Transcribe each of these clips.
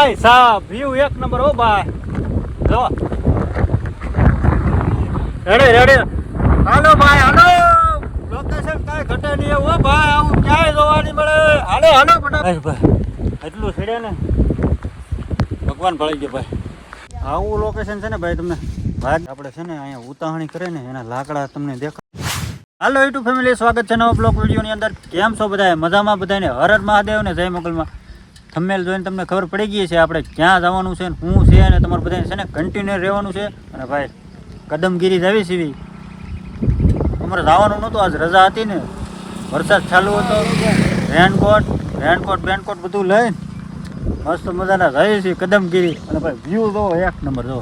ભાઈ સાહેબ વ્યૂ એક નંબર હો ભાઈ. જો રેડી હાલો ભાઈ હાલો. લોકેશન કાંઈ ઘટે નહીં એવું હો ભાઈ. આવું ક્યાંય જોવા નહીં મળે. હાલો હાલો ફટાફટ ભાઈ. એટલું છેડે ને ભગવાન ભળી ગયો ભાઈ. આવું લોકેશન છે ને ભાઈ. તમને ભાઈ આપણે છે ને અહીંયા ઉતાવણી કરે ને એના લાકડા તમને દેખાય. હાલો યુટ્યુબ ફેમિલી, સ્વાગત છે નવા બ્લોગ વિડીયોની અંદર. કેમ છો બધા? મજામાં બધાને? હર હર મહાદેવ ને જય મોગલમાં. થંબનેલ જોઈને તમને ખબર પડી ગઈ છે આપણે ક્યાં જવાનું છે ને શું છે, અને તમારે બધાને છે ને કન્ટિન્યુ રહેવાનું છે. અને ભાઈ કદમગીરી જ આવી સીવી. અમારે જવાનું નહોતું, આજ રજા હતી ને, વરસાદ ચાલુ હતો. રેનકોટ બેનકોટ બધું લઈને મસ્ત મજાના જઈએ છીએ કદમગીરી. અને ભાઈ વ્યૂ જો એક નંબર જો,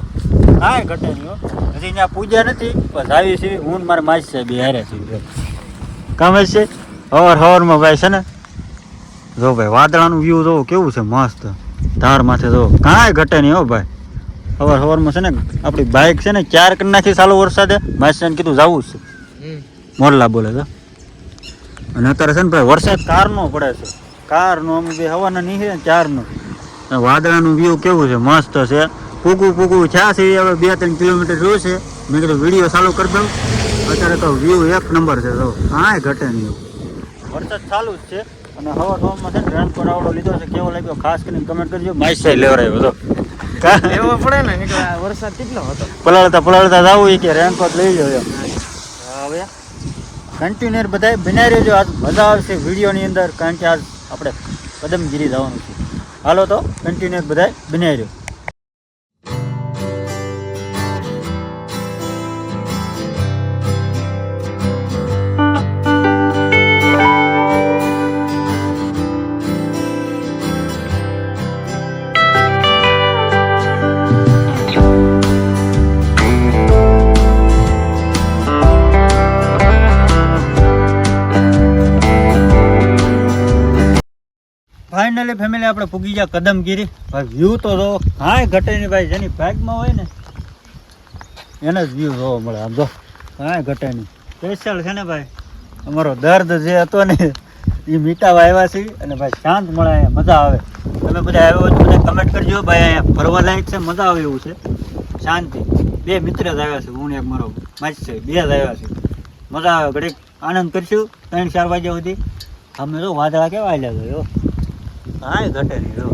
કાંઈ ઘટે નહીં હો. હજી ત્યાં પૂજા નથી, બસ આવી છીએ હું ને મારા માસી સાહેબ હારે છીએ. કામ છે હવારમાં ભાઈ છે ને. જો ભાઈ વાદળાનું વ્યૂ જો કેવું છે મસ્ત. ધાર માથે જો કાંઈ ઘટે નહીં હો ભાઈ. સવારમાં છે ને આપણી બાઇક છે ને 4 કરી નાખી ચાલુ વરસાદે. માસીને કીધું જવું જ છે, મોરલા બોલે છે. અને અત્યારે છે ને ભાઈ વરસાદ કારનો પડે છે. કારનો અમે બે હવાના નહીં છે 4નો. વાદળાનું વ્યૂ કેવું છે મસ્ત છે. પૂગું થયા છે હવે 2-3 કિલોમીટર જોયું છે. મેં કીધું વિડીયો ચાલુ કરી દઉં. અત્યારે તો વ્યૂ એક નંબર છે. તો કાંઈ ઘટે નહીં. વરસાદ ચાલુ જ છે. અને હવામાં છે ને રેનકોટ આવડો લીધો છે. કેવો લાગ્યો ખાસ કરીને કમેન્ટ કરજો. માઇસે લેવરાયો હતો એવો પડે ને. વરસાદ કેટલો હતો, પલાળતા જવું કે રેનકોટ લઈ જાવ એમ. હવે કન્ટિન્યુ બધા બનાવી રહેજો. આજ મજા આવશે વિડીયોની અંદર, કારણ કે આજ આપણે કદમગીરી જવાનું છે. હાલો તો કન્ટિન્યુ બધા બનાવી રહ્યો. ફાઇનલી ફેમિલી આપણે પૂગી ગયા કદમગીરી. ભાઈ વ્યૂ તો જો કાંઈ ઘટે નહીં ભાઈ. જેની બાઇકમાં હોય ને એને જ વ્યૂ જોવા મળે. આમ જો કાંઈ ઘટે નહીં. સ્પેશિયલ છે ને ભાઈ, અમારો દર્દ જે હતો ને એ મીટાવા આવ્યા છે. અને ભાઈ શાંત મળે, અહીંયા મજા આવે. તમે બધા આવ્યો તો બધા કમેન્ટ કરજો ભાઈ. અહીંયા ફરવા લાયક છે, મજા આવે એવું છે, શાંતિ. 2 મિત્ર જ આવ્યા છે, હું ને એક મારો માસી છે, 2 જ આવ્યા છે. મજા આવે, ઘડીક આનંદ કરશું 3-4 વાગ્યા સુધી. અમે તો વાદળા કેવા આવ્યા છે જો, કાંઈ ઘટે નહીં.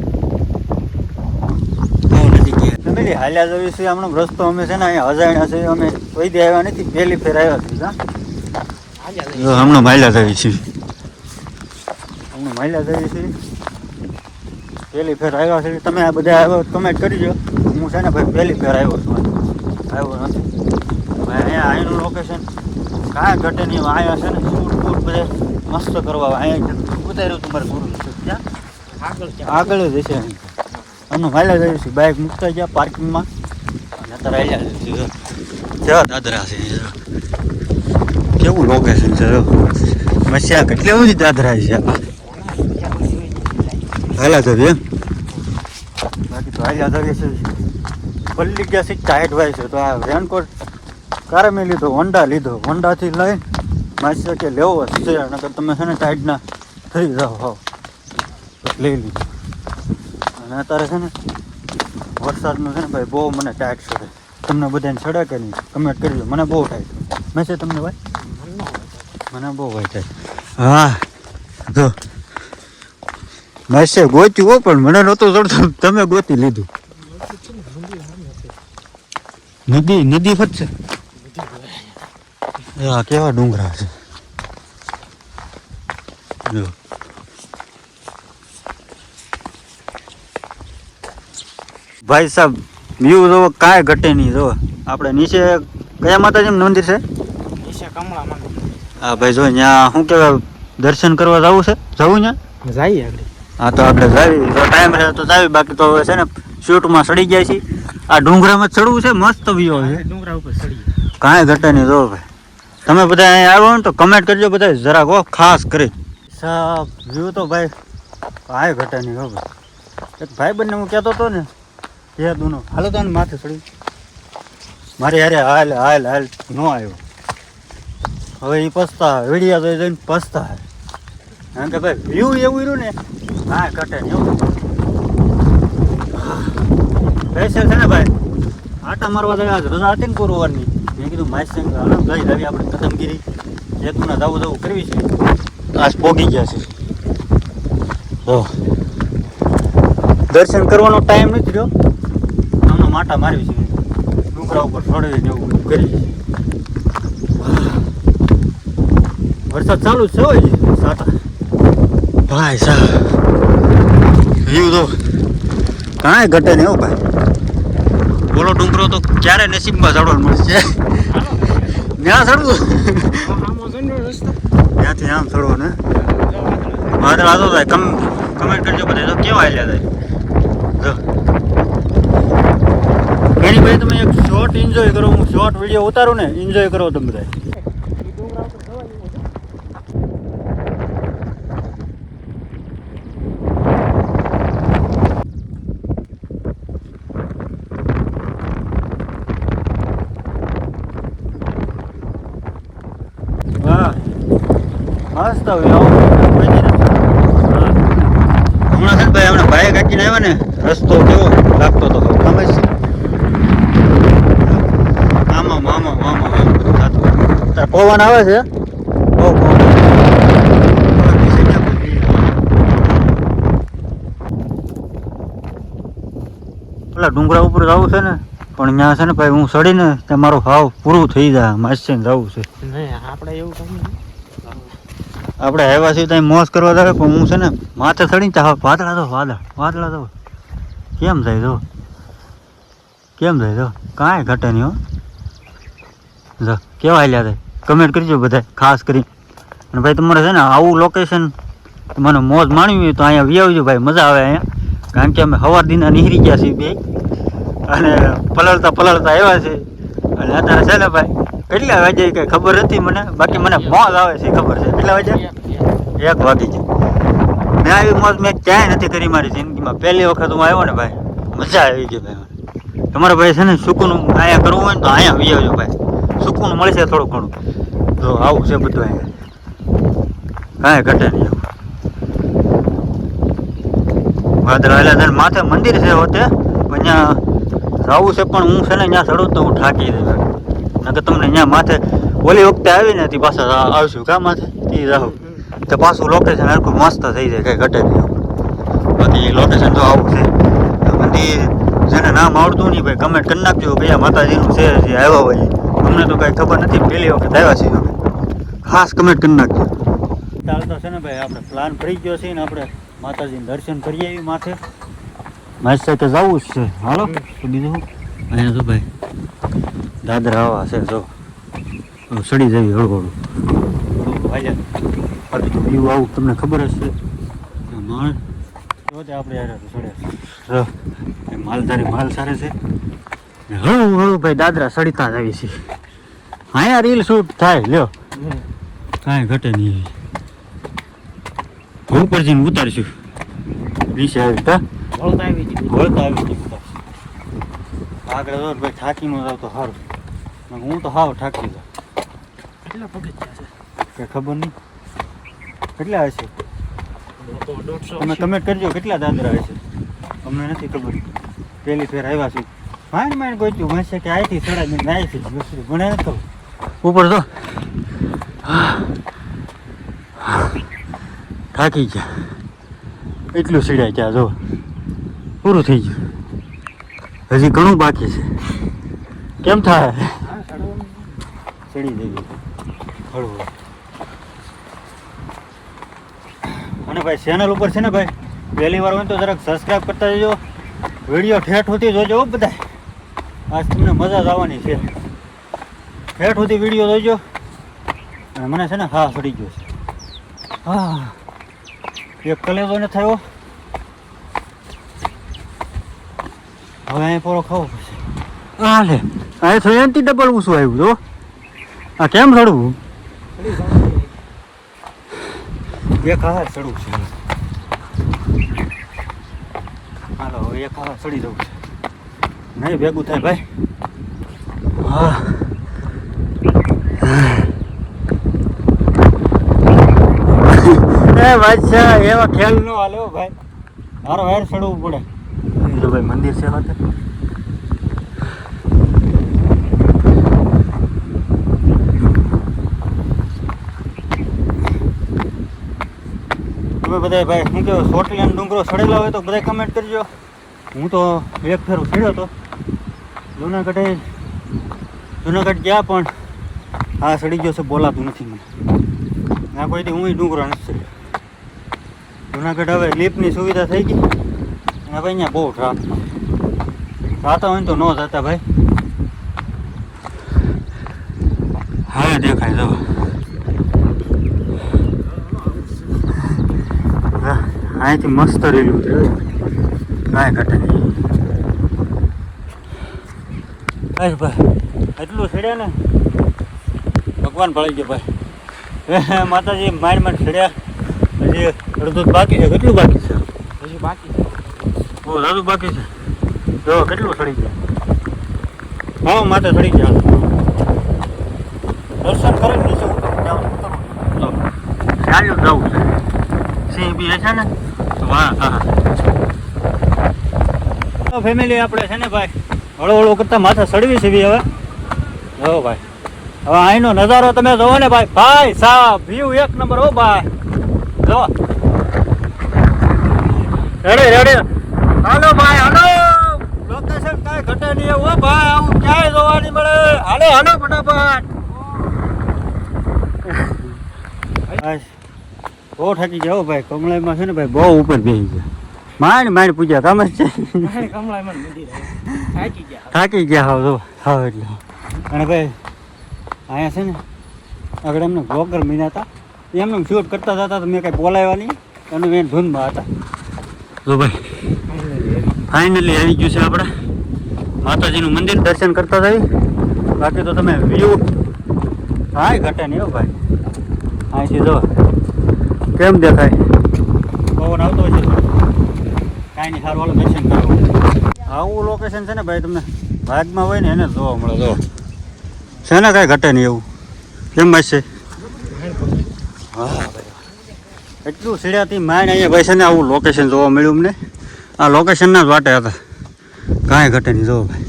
ફેમિલી હાલ્યા જવી છે હમણાં રસ્તો. અમે છે ને અહીંયા અજાણ્યા છે, અમે કોઈ દે આવ્યા નથી, પહેલી ફેર આવ્યા છે. હમણાં માલ્યા જવી છે, પહેલી ફેર આવ્યા છે. તમે આ બધા આવ્યો કમેન્ટ કરજો. હું છે ને ભાઈ પહેલી ફેર આવ્યો છું, આવ્યો નથી ભાઈ. અહીંયા અહીંનું લોકેશન કાંઈ ઘટે નહીં. અહીંયા છે ને શૂટ બધે મસ્ત કરવા અહીંયા ઉતાર્યું તમારે ગુરુ ક્યાં આગળ જ હશે. અમને હાલ્યા જઈએ છીએ, બાઇક મૂકતા ગયા પાર્કિંગમાં. અને અત્યારે હાલ્યા જઈએ કેવા દાદરા છે, કેવું લોકેશન છે. મસ્યા કેટલી બધી દાદરા છે. હાલ્યા જઈએ એમ, બાકી તો હાલ્યા જઈએ છે. પલ્લી ગયા છે ટાઈટ ભાઈ છે. તો આ રેનકોટ કારે મેં લીધો, હોન્ડા લીધો. હોન્ડાથી લઈને માસી કે લેવો છે, નકર તમે છે ને ટાઈટના થઈ જાઓ. હાવ લઈ લીધું. અને અત્યારે છે ને વરસાદનું છે ને ભાઈ બહુ મને ટાઈટ ચડે. તમને બધાને ચડે કે નહીં કમેન્ટ કરજો. મને બહુ ટાઈટ મેં છે તમને ભાઈ, મને બહુ ભાઈ ટાઈટ. હા જો મેસે ગોત્યું હો, પણ મને નહોતું ચડતું, તમે ગોતી લીધું. નદી ફરશે. હા કેવા ડુંગરા છે જો. ભાઈ સાહેબ વ્યૂ જો કાંઈ ઘટે નહીં. જો આપણે નીચે કયા માતાજીનું મંદિર છે? નીચે કમળા મંદિર. હા ભાઈ જો ત્યાં શું કહેવાય, દર્શન કરવા જવું છે? જવું ત્યાં જઈએ આગળ. હા તો આપણે જાવી, જો ટાઈમ રહે તો જાવી. બાકી તો હવે છે ને શૂટમાં ચડી જાય છે. આ ડુંગરામાં ચડવું છે, મસ્ત વ્યૂ છે. ડુંગરા ઉપર ચડી કાંઈ ઘટે નહીં. જો ભાઈ તમે બધા અહીંયા આવો ને તો કમેન્ટ કરજો બધા જરાક હો, ખાસ કરી. સાહેબ વ્યૂ તો ભાઈ કાંઈ ઘટે નહીં હો ભાઈ. એક ભાઈ બંને હું કહેતો હતો ને એ દૂનો હાલો તો માથે ચડી મારી અરે હાલ હાલ હાલ ન આવ્યો. હવે એ પસ્તા વિડીયા તો જઈને પસ્તા. કારણ કે ભાઈ વ્યૂ એવું રહ્યું ને કાંઈ ઘટે નહીં. સ્પેશિયલ છે ને ભાઈ આટા મારવા જાય આજ રજા હતી ને પૂરવાની મેં કીધું માસી હાલો ગઈ રવિ આપણે કદમગીરી જેતના જવું જવું કરવી છે આજ પોગી ગયા છે તો દર્શન કરવાનો ટાઈમ નથી રહ્યો આમનો માટા મારવી છે ડુંગરા ઉપર છોડવી જવું બધું કરી વરસાદ ચાલુ જ છે હોય સાતા ભાઈ સાહેબ વ્યૂ તો કાંઈ ઘટે નહીં હો ભાઈ બોલો ડુંગરો તો ક્યારે નસીબમાં ચડવા મળશે ત્યાં ચડવું ત્યાંથી આમ ચડવું ને વાદળ આતો થાય કમેન્ટ કરજો બધા તો કેવા આવેલા થાય જો ઘણી ભાઈ તમે એક શોર્ટ એન્જોય કરો હું શોર્ટ વિડીયો ઉતારું ને એન્જોય કરો તમે બધા મસ્ત હમણાં છે ભાઈ હમણાં ભાઈ કાકીને આવ્યા ને રસ્તો કેવો લાગતો હતો ગમે છે આમાં મામા મામા બધું થતું તાર પવન આવે છે બહુ પવન પેલા ડુંગરા ઉપર જવું છે ને પણ ત્યાં છે ને ભાઈ હું ચડીને ત્યાં મારું ભાવ પૂરું થઈ જાય માસીને જવું છે આપણે એવું કામ આપણે આવ્યા છીએ ત્યાં મોજ કરવા જાય પણ હું છે ને માથે ચડીને ત્યાં વાદળા તો વાદળા તો કેમ થાય તો કાંઈ ઘટે નહીં હો જો કેવા હાલ્યા થાય કમેન્ટ કરજો બધા ખાસ કરી અને ભાઈ તમારે છે ને આવું લોકેશન મને મોજ માણવી હોય તો અહીંયા વી આવજો ભાઈ મજા આવે અહીંયા કારણ કે અમે સવાર દિના નીકળી ગયા છીએ બે અને પલળતા આવ્યા છે અને અત્યારે છે ને ભાઈ કેટલા વાગે કંઈ ખબર હતી મને બાકી મને મોજ આવે છે ખબર છે કેટલા વાગે 1 વાગી જાય મેં આવી મોજ મેં ક્યાંય નથી કરી મારી જિંદગીમાં પહેલી વખત હું આવ્યો ને ભાઈ મજા આવી ગઈ ભાઈ તમારે ભાઈ છે ને સુકૂન અહીંયા કરવું હોય ને તો અહીંયા વી આવજો ભાઈ સુકૂન મળશે થોડું ઘણું તો આવું છે બધું અહીંયા કાંઈ ઘટે નહીં આવું વાદળ આવેલા માથે મંદિર છે હોતે અહીંયા જવું છે પણ હું છે ને ત્યાં ચડું તો હું થાકી દઉં નકર તમને અહીંયા માથે ઓલી વખતે આવીને તે પાછા આવશું કા માથે તે જાઉં તો પાછું લોકેશન હરખું મસ્ત થઈ જાય કંઈ ઘટે નહીં બાકી લોકેશન તો આવું છે મંદિર જેને નામ આવડતું નહીં ભાઈ કમેન્ટ કરી નાખજો કયા માતાજીનું છે જે આવ્યા હોય અમને તો કાંઈ ખબર નથી પહેલી વખત આવ્યા છીએ અમે ખાસ કમેન્ટ કરી નાખજો ચાલતા છે ને ભાઈ આપણે પ્લાન ફરી ગયો છે ને આપણે માતાજીને દર્શન કરી આવી માથે મારી સાથે જવું જ છે હાલો તો બીજું અહીંયા તો ભાઈ દાદરા આવા છે જો સડી જવી હળવળું બાકી તો વ્યૂ આવું તમને ખબર જ છે માણ આપણે યાર સડે માલધારી માલ સારે છે હળવું ભાઈ દાદરા સડીતા જ આવી છે અહીંયા રીલ શૂટ થાય લ્યો કાંઈ ઘટે નહીં ઉપર જઈને ઉતારશું નીચે આવી કા વળતા આવી આગળ ભાઈ થાકી નો જાવ તો સારું હું તો હાવ થાકી જાઉં કેટલા પગથિયા છે કઈ ખબર નહીં કેટલા હશે તમે કમેન્ટ કરજો કેટલા દાદરા હશે અમને નથી ખબર પહેલી ફેર આવ્યા છું માઇન્ડ ગોચ્યું મને કે આઈથી સડા મિનિટ આવીથી મને નથી ખબર ઉપર તો થાકી ગયા એટલું સીડ્યા ત્યાં જો પૂરું થઈ ગયું હજી ઘણું બાકી છે કેમ થાય ચડી જઈએ હળવું અને ભાઈ ચેનલ ઉપર છે ને ભાઈ પહેલી વાર હોય તો જરાક સબસ્ક્રાઈબ કરતા જજો વિડીયો ઠેઠ સુધી જોજો બધા આજ તમને મજા જ આવવાની છે ઠેઠ સુધી વિડીયો જોજો અને મને છે ને હા ચડી ગયો છે હા એક કલેજો ને થયો હવે અહીં પૂરો ખાવો પડશે હા લે અહીં તો એન્ટી ડબલ ઊંચું આવ્યું તો આ કેમ ચડવું એક હાર ચડવું છે હાલો એક હાર ચડી જવું છે નહીં ભેગું થાય ભાઈ હા એ બાદશાહ એવા ખેલ નો હાલો ભાઈ હારો હેર ચડવું પડે બીજું ભાઈ મંદિર છે વાત તમે બધા ભાઈ શું કહો ચોટીલા ડુંગરો સડેલા હોય તો બધા કમેન્ટ કરજો. હું તો એક ફેરો ચડ્યો હતો જુનાગઢ ગયા પણ આ સડી ગયો છે બોલાતું નથી મને. આ કોઈથી હું ડુંગરો નથી ચડ્યો. જુનાગઢ હવે લિફ્ટની સુવિધા થઈ ગઈ અને ભાઈ અહીંયા બહુ ટ્રાફિક જાતા હોય ને તો ન જતા ભાઈ. હવે દેખાય જો અહીંથી મસ્ત રેલું છે કાંઈ ઘટે નહીં. ભાઈ એટલું છેડ્યા ને ભગવાન ભળી ગયો ભાઈ. માતાજી માંડ છેડ્યા હજી અડધું બાકી છે. કેટલું બાકી છે? હજી બાકી છે. બહુ સારું બાકી છે. જો કેટલું સડી ગયા. હા માથે સડી ગયા. દર્શન કરીને નીચે ચાલ્યું જવું છે. સિંહ બી છે ને વાહ હા ફેમિલી આપણે છે ને ભાઈ હળો કરતા માથે સડવી છે બી હવે. જો ભાઈ હવે અહીંનો નજારો તમે જોવો ને ભાઈ. ભાઈ સાહેબ વ્યૂ એક નંબર હો ભાઈ. જો રેડે હાલો ભાઈ હાલો. લોકેશન કાંઈ ઘટે નહીં એવું હો ભાઈ. આવું ક્યાંય જોવા નહીં મળે. હાલો ફટાફટ. બહુ થાકી ગયા હો ભાઈ. કમળાઈમાં છે ને ભાઈ બહુ ઉપર બેસી ગયા. માંડ પૂજા કામ જ છે. થાકી ગયા હાવ જો હાવ એટલે. અને ભાઈ અહીંયા છે ને આગળ એમને બ્લોગર મીના હતા એમને શૂટ કરતા હતા તો મેં કાંઈ બોલાવ્યા નહીં અને મેં ધૂનમાં હતા. જો ભાઈ ફાઇનલી આવી ગયું છે આપણે માતાજીનું મંદિર. દર્શન કરતા થઈ. બાકી તો તમે વ્યૂ કાંઈ ઘટે નહીં હો ભાઈ. અહીંથી જો કેમ દેખાય. પવન આવતો હોય છે કાંઈ નહીં. સારું હાલો દર્શન કરવું. આવું લોકેશન છે ને ભાઈ તમને ભાગમાં હોય ને એને જોવા મળે. જો છે ને કાંઈ ઘટે નહીં એવું. કેમ છે હા ભાઈ એટલું સીડ્યાથી માઇન અહીંયા ભાઈ છે ને આવું લોકેશન જોવા મળ્યું અમને. આ લોકેશનના જ વાટે હતા. કાંઈ ઘટે નહીં જોવો ભાઈ.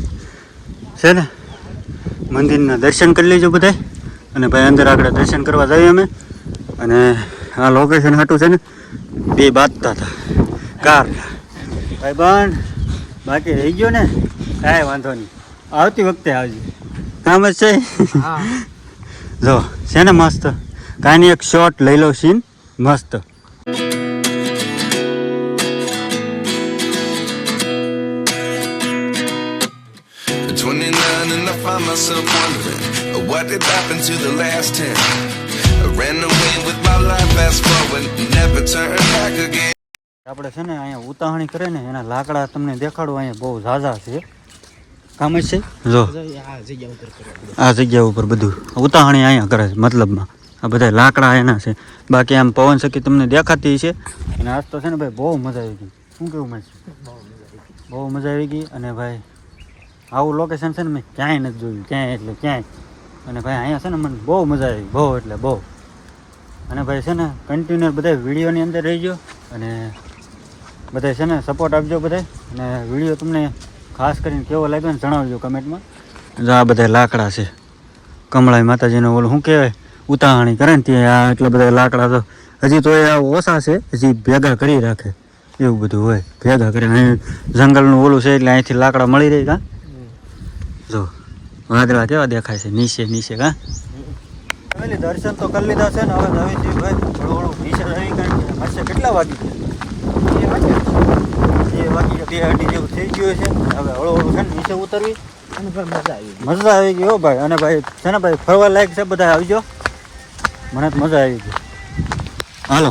છે ને મંદિરના દર્શન કરી લેજો બધા. અને ભાઈ અંદર આગળ દર્શન કરવા જઈએ અમે. અને આ લોકેશન હાટું છે ને બે બાંધતા હતા કાર ભાઈ બંધ. બાકી રહી ગયો ને કાંઈ વાંધો નહીં. આવતી વખતે આવજો. કામ જ છે. જો છે ને મસ્ત. કાંઈ નહીં એક શોટ લઈ લો સીન મસ્ત. 29 and I find myself wondering what did happen to the last 10. I ran away with my life, fast forward, never turn back again. આપણે છે ને અહીંયા ઉતાવણી કરે ને એના લાકડા તમને દેખાડું. અહીંયા બહુ ઝાઝા છે. કામ જ છે. જો આ જગ્યા ઉપર બધું ઉતાવણી અહીંયા કરે છે. મતલબમાં આ બધા લાકડા એના છે. બાકી આમ પવન શકી તમને દેખાતી છે. અને આજ તો છે ને ભાઈ બહુ મજા આવી ગઈ. શું કેવું મેં બહુ મજા આવી ગઈ. અને ભાઈ આવું લોકેશન છે ને મેં ક્યાંય નથી જોયું. ક્યાંય એટલે ક્યાંય. અને ભાઈ અહીંયા છે ને મને બહુ મજા આવી. બહુ એટલે બહુ. અને ભાઈ છે ને કન્ટિન્યુ બધા વિડીયોની અંદર રહીજો. અને બધા છે ને સપોર્ટ આપજો બધા. અને વિડીયો તમને ખાસ કરીને કેવો લાગ્યો ને જણાવજો કમેન્ટમાં. જો આ બધા લાકડા છે. કમળાઈ માતાજીનો ઓલું શું કહેવાય ઉતાવણી કરે ને ત્યાં આ એટલા બધા લાકડા તો હજી તો એ ઓછા છે. હજી ભેગા કરી રાખે એવું બધું હોય. ભેગા કરીને અહીં જંગલનું ઓલું છે એટલે અહીંથી લાકડા મળી રહી. કાં જો વાદળા કેવા દેખાય છે નીચે કાં. દર્શન તો કરી લીધા છે ને હવે નવીનથી ભાઈ થોડું નીચે આવી કારણ કે મસ્ત કેટલા વાગી ગયા 2 વાગી 2 અઢી જેવું થઈ ગયું છે. હવે હળવું છે ને નીચે ઉતરવી અને મજા આવી ગઈ હો ભાઈ. અને ભાઈ છે ને ભાઈ ફરવા લાયક છે બધા આવજો. મને તો મજા આવી ગઈ. હાલો